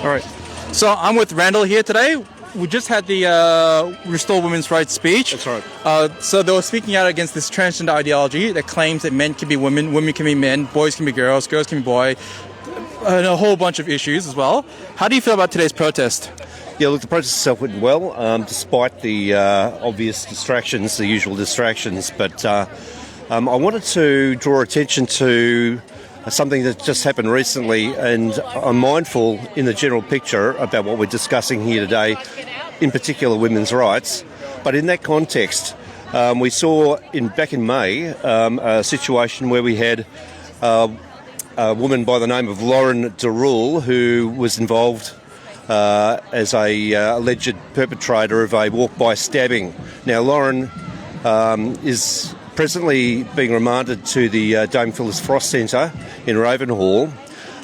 All right. So I'm with Randall here today. We just had the Restore Women's Rights speech. That's right. So they were speaking out against this transgender ideology that claims that men can be women, women can be men, boys can be girls, girls can be boys, and a whole bunch of issues as well. How do you feel about today's protest? Yeah, look, the protest itself went well, despite the obvious distractions, the usual distractions. But I wanted to draw attention to something that just happened recently, and I'm mindful in the general picture about what we're discussing here today, in particular women's rights. But in that context, we saw back in May a situation where we had a woman by the name of Lauren Derule, who was involved as a alleged perpetrator of a walk-by stabbing. Now, Lauren is presently being remanded to the Dame Phyllis Frost Centre in Ravenhall,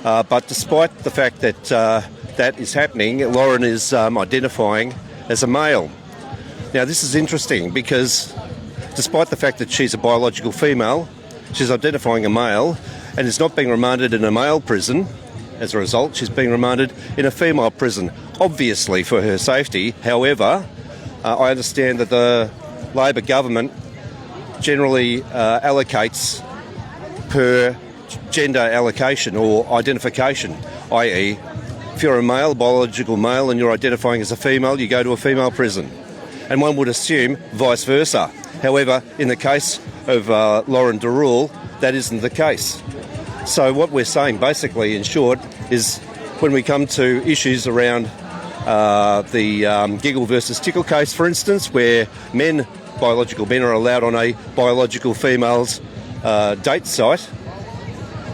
but despite the fact that that is happening, Lauren is identifying as a male. Now, this is interesting because despite the fact that she's a biological female, she's identifying a male and is not being remanded in a male prison. As a result, she's being remanded in a female prison, obviously for her safety. However, I understand that the Labor government generally allocates per gender allocation or identification, i.e. if you're a male, biological male, and you're identifying as a female, you go to a female prison. And one would assume vice versa. However, in the case of Lauren Derule, that isn't the case. So what we're saying basically, in short, is when we come to issues around the Giggle versus Tickle case, for instance, where biological men are allowed on a biological female's date site,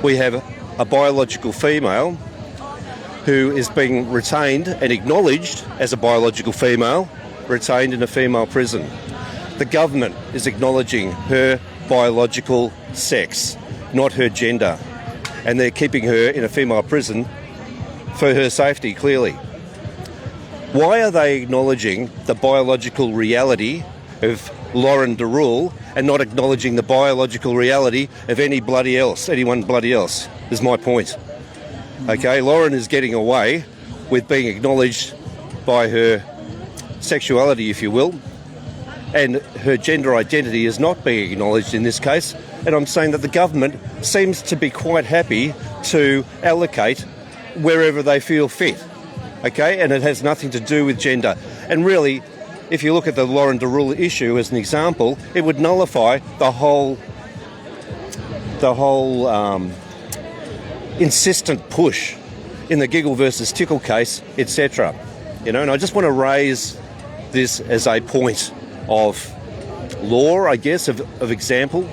we have a biological female who is being retained and acknowledged as a biological female, retained in a female prison. The government is acknowledging her biological sex, not her gender, and they're keeping her in a female prison for her safety, clearly. Why are they acknowledging the biological reality of Lauren Derule and not acknowledging the biological reality of anyone bloody else, is my point. Okay, Lauren is getting away with being acknowledged by her sexuality, if you will, and her gender identity is not being acknowledged in this case, and I'm saying that the government seems to be quite happy to allocate wherever they feel fit, okay, and it has nothing to do with gender. And really, if you look at the Lauren Derule issue as an example, it would nullify the whole insistent push in the Giggle versus Tickle case, etc. And I just want to raise this as a point of law, I guess, of example.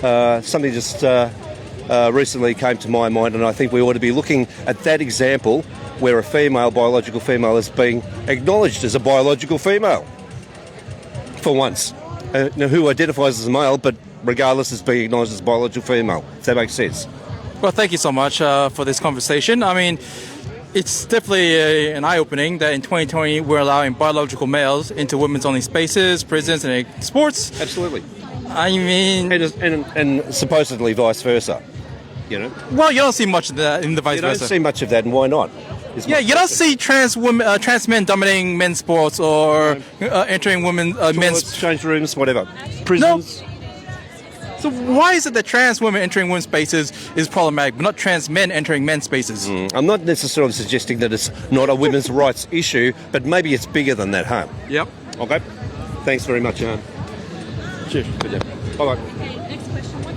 Something just recently came to my mind, and I think we ought to be looking at that example where a biological female is being acknowledged as a biological female, for once. Who identifies as a male, but regardless is being acknowledged as a biological female, if that makes sense. Well, thank you so much for this conversation. I mean, it's definitely an eye-opening that in 2020 we're allowing biological males into women's-only spaces, prisons, and sports. Absolutely. I mean... And supposedly vice versa, Well, you don't see much of that in the vice versa. You don't see much of that, and why not? Yeah, you don't see trans men dominating men's sports or entering men's... change rooms, whatever. Prisons. No. So why is it that trans women entering women's spaces is problematic, but not trans men entering men's spaces? I'm not necessarily suggesting that it's not a women's rights issue, but maybe it's bigger than that, huh? Yep. Okay. Thanks very much, Jan. Cheers. Bye-bye.